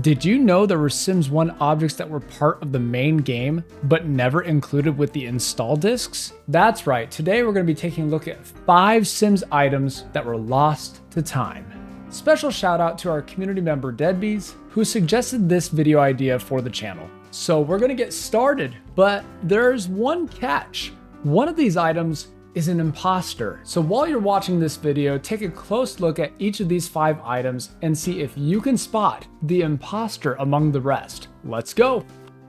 Did you know there were Sims 1 objects that were part of the main game, but never included with the install discs? That's right, today we're going to be taking a look at 5 Sims items that were lost to time. Special shout out to our community member Deadbees, who suggested this video idea for the channel. So we're going to get started, but there's one catch. One of these items is an imposter. So while you're watching this video, take a close look at each of these 5 items and see if you can spot the imposter among the rest. Let's go.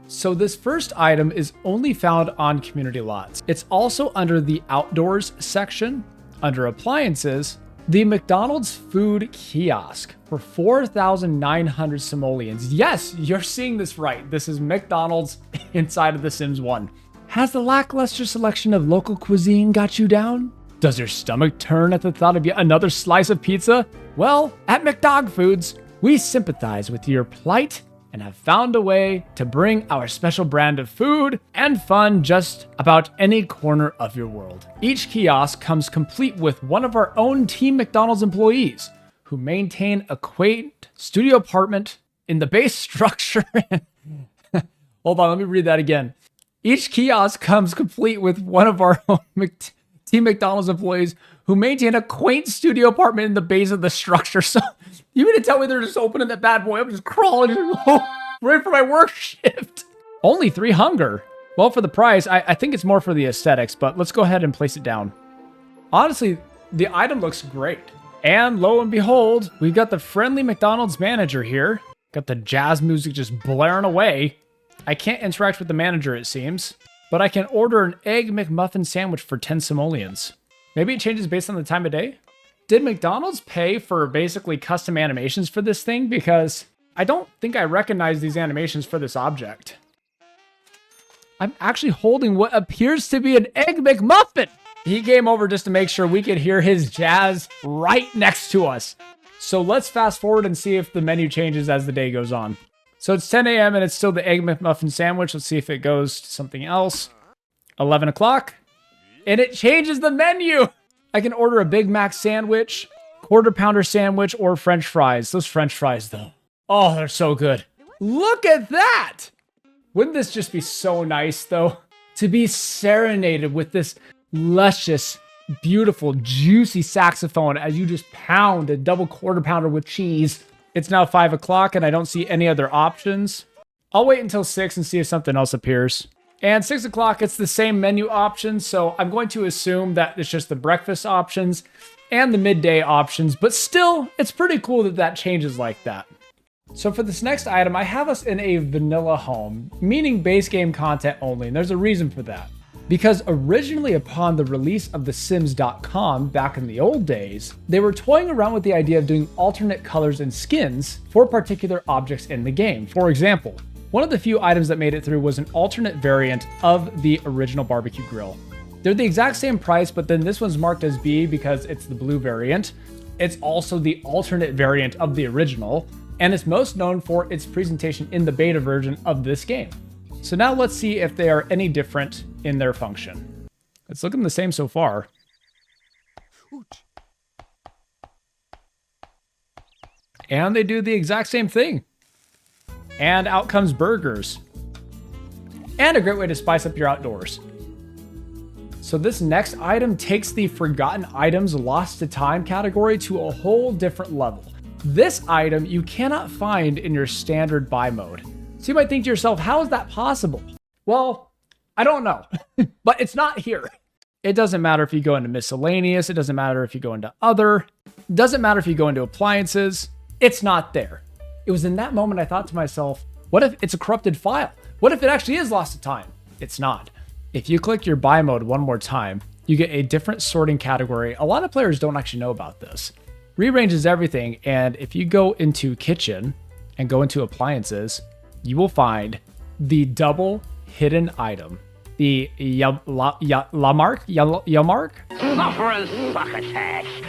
So this first item is only found on community lots. It's also under the outdoors section. Under appliances, the McDonald's food kiosk for 4,900 simoleons. Yes, you're seeing this right. This is McDonald's inside of The Sims 1. Has the lackluster selection of local cuisine got you down? Does your stomach turn at the thought of yet another slice of pizza? Well, at McDog Foods, we sympathize with your plight and have found a way to bring our special brand of food and fun just about any corner of your world. Each kiosk comes complete with one of our own Team McDonald's employees who maintain a quaint studio apartment in the base structure. Hold on, let me read that again. Each kiosk comes complete with one of our own Team McDonald's employees who maintain a quaint studio apartment in the base of the structure. So you mean to tell me they're just opening that bad boy up, just crawling right for my work shift? Only 3 hunger. Well, for the price, I think it's more for the aesthetics, but let's go ahead and place it down. Honestly, the item looks great. And lo and behold, we've got the friendly McDonald's manager here. Got the jazz music just blaring away. I can't interact with the manager, it seems, but I can order an egg McMuffin sandwich for 10 simoleons. Maybe it changes based on the time of day? Did McDonald's pay for basically custom animations for this thing? Because I don't think I recognize these animations for this object. I'm actually holding what appears to be an egg McMuffin. He came over just to make sure we could hear his jazz right next to us. So let's fast forward and see if the menu changes as the day goes on. So it's 10 a.m. and it's still the egg McMuffin sandwich. Let's see if it goes to something else. 11 o'clock. And it changes the menu. I can order a Big Mac sandwich, quarter pounder sandwich, or French fries. Those French fries, though. Oh, they're so good. Look at that. Wouldn't this just be so nice, though? To be serenaded with this luscious, beautiful, juicy saxophone as you just pound a double quarter pounder with cheese. It's now 5 o'clock and I don't see any other options. I'll wait until 6 and see if something else appears. And 6 o'clock, it's the same menu options, so I'm going to assume that it's just the breakfast options and the midday options, but still, it's pretty cool that that changes like that. So for this next item, I have us in a vanilla home, meaning base game content only, and there's a reason for that. Because originally upon the release of thesims.com back in the old days, they were toying around with the idea of doing alternate colors and skins for particular objects in the game. For example, one of the few items that made it through was an alternate variant of the original barbecue grill. They're the exact same price, but then this one's marked as B because it's the blue variant. It's also the alternate variant of the original, and it's most known for its presentation in the beta version of this game. So now let's see if they are any different in their function. It's looking the same so far. And they do the exact same thing. And out comes burgers. And a great way to spice up your outdoors. So this next item takes the forgotten items lost to time category to a whole different level. This item you cannot find in your standard buy mode. So you might think to yourself, how is that possible? Well, I don't know, but it's not here. It doesn't matter if you go into miscellaneous. It doesn't matter if you go into other. It doesn't matter if you go into appliances. It's not there. It was in that moment I thought to myself, what if it's a corrupted file? What if it actually is lost to time? It's not. If you click your buy mode one more time, you get a different sorting category. A lot of players don't actually know about this. Rearranges everything, and if you go into kitchen and go into appliances, you will find the double hidden item, the Yelmark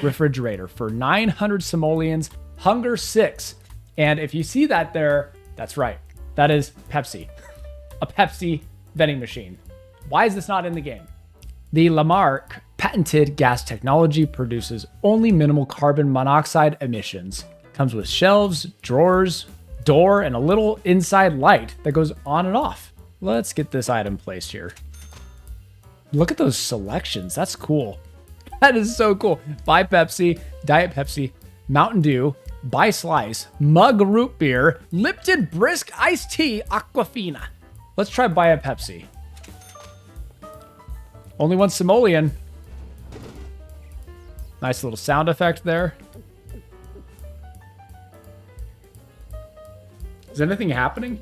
refrigerator for 900 simoleons, hunger 6. And if you see that there, that's right. That is Pepsi, a Pepsi vending machine. Why is this not in the game? The Lamarck patented gas technology produces only minimal carbon monoxide emissions. Comes with shelves, drawers, door, and a little inside light that goes on and off. Let's get this item placed here. Look at those selections. That's cool. That is so cool. Buy Pepsi, Diet Pepsi, Mountain Dew, Buy Slice, Mug Root Beer, Lipton Brisk Iced Tea, Aquafina. Let's try Buy a Pepsi. Only one simoleon. Nice little sound effect there. Is anything happening?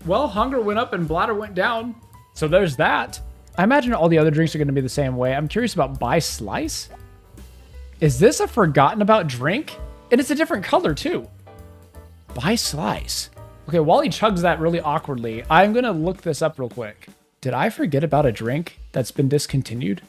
Well, hunger went up and bladder went down. So there's that. I imagine all the other drinks are going to be the same way. I'm curious about Buy Slice. Is this a forgotten about drink? And it's a different color too. Buy Slice. Okay, while he chugs that really awkwardly, I'm going to look this up real quick. Did I forget about a drink that's been discontinued?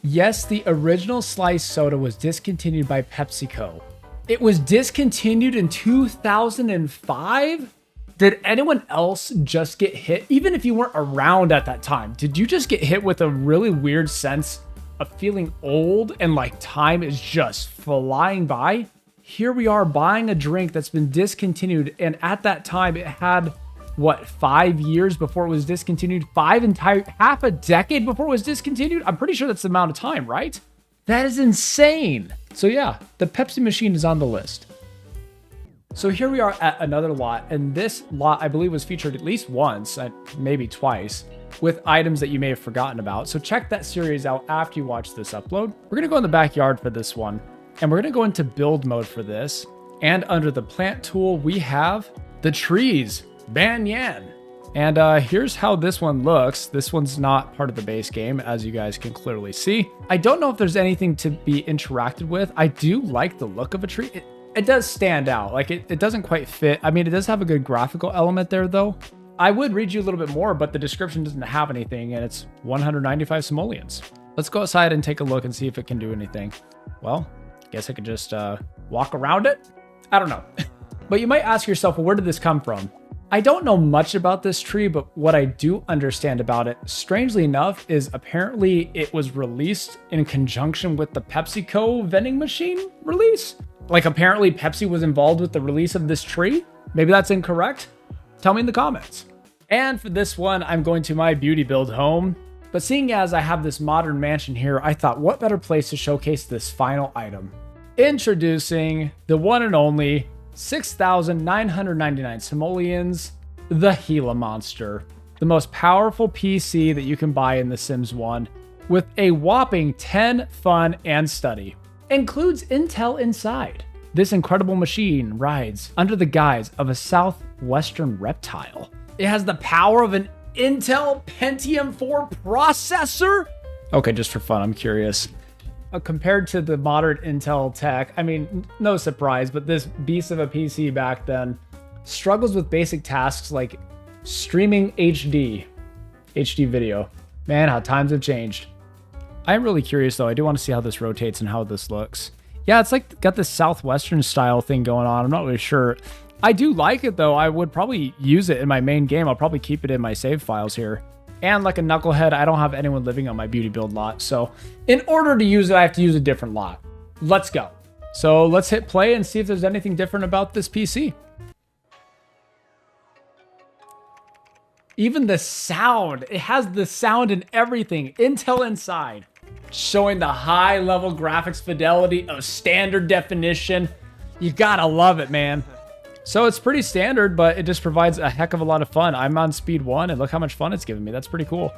Yes, the original Slice soda was discontinued by PepsiCo. It was discontinued in 2005? Did anyone else just get hit? Even if you weren't around at that time, did you just get hit with a really weird sense of feeling old and like time is just flying by? Here we are buying a drink that's been discontinued, and at that time it had, what, 5 years before it was discontinued? Half a decade before it was discontinued? I'm pretty sure that's the amount of time, right? That is insane. So yeah, the Pepsi machine is on the list. So here we are at another lot, and this lot I believe was featured at least once, maybe twice, with items that you may have forgotten about. So check that series out after you watch this upload. We're gonna go in the backyard for this one, and we're gonna go into build mode for this. And under the plant tool, we have the trees, Banyan. And here's how this one looks. This one's not part of the base game, as you guys can clearly see. I don't know if there's anything to be interacted with. I do like the look of a tree. It does stand out. Like it doesn't quite fit. I mean, it does have a good graphical element there though. I would read you a little bit more, but the description doesn't have anything, and it's 195 simoleons. Let's go outside and take a look and see if it can do anything. Well, I guess I could just walk around it. I don't know. But you might ask yourself, well, where did this come from? I don't know much about this tree, but what I do understand about it, strangely enough, is apparently it was released in conjunction with the PepsiCo vending machine release. Like apparently Pepsi was involved with the release of this tree. Maybe that's incorrect. Tell me in the comments. And for this one, I'm going to my beauty build home. But seeing as I have this modern mansion here, I thought what better place to showcase this final item. Introducing the one and only 6,999 simoleons, the Gila Monster. The most powerful PC that you can buy in The Sims 1 with a whopping 10 fun and study. Includes Intel inside. This incredible machine rides under the guise of a southwestern reptile. It has the power of an Intel Pentium 4 processor. Okay, just for fun, I'm curious. Compared to the modern Intel tech, I mean, no surprise, but this beast of a PC back then struggles with basic tasks like streaming HD video. Man, how times have changed. I'm really curious though. I do want to see how this rotates and how this looks. Yeah, it's like got this southwestern style thing going on. I'm not really sure. I do like it though. I would probably use it in my main game. I'll probably keep it in my save files here. And like a knucklehead, I don't have anyone living on my beauty build lot. So in order to use it, I have to use a different lot. Let's go. So let's hit play and see if there's anything different about this PC. Even the sound, it has the sound and everything. Intel inside, showing the high level graphics fidelity of standard definition. You gotta love it, man. So it's pretty standard, but it just provides a heck of a lot of fun. I'm on speed 1 and look how much fun it's giving me. That's pretty cool.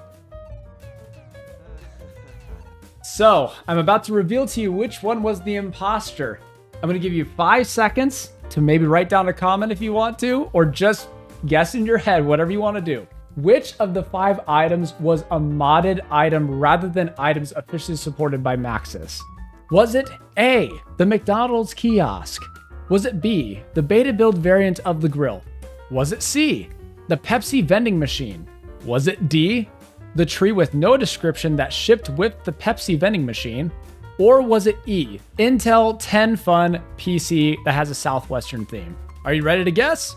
So I'm about to reveal to you which one was the imposter. I'm gonna give you 5 seconds to maybe write down a comment if you want to, or just guess in your head, whatever you want to do. Which of the 5 items was a modded item rather than items officially supported by Maxis? Was it A, the McDonald's kiosk? Was it B, the beta build variant of the grill? Was it C, the Pepsi vending machine? Was it D, the tree with no description that shipped with the Pepsi vending machine? Or was it E, Intel 10 Fun PC that has a Southwestern theme? Are you ready to guess?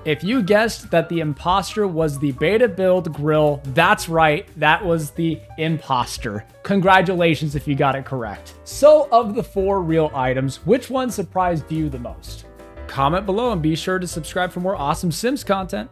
If you guessed that the imposter was the beta build grill, that's right, that was the imposter. Congratulations if you got it correct. So of the 4 real items, which one surprised you the most? comment below and be sure to subscribe for more awesome Sims content.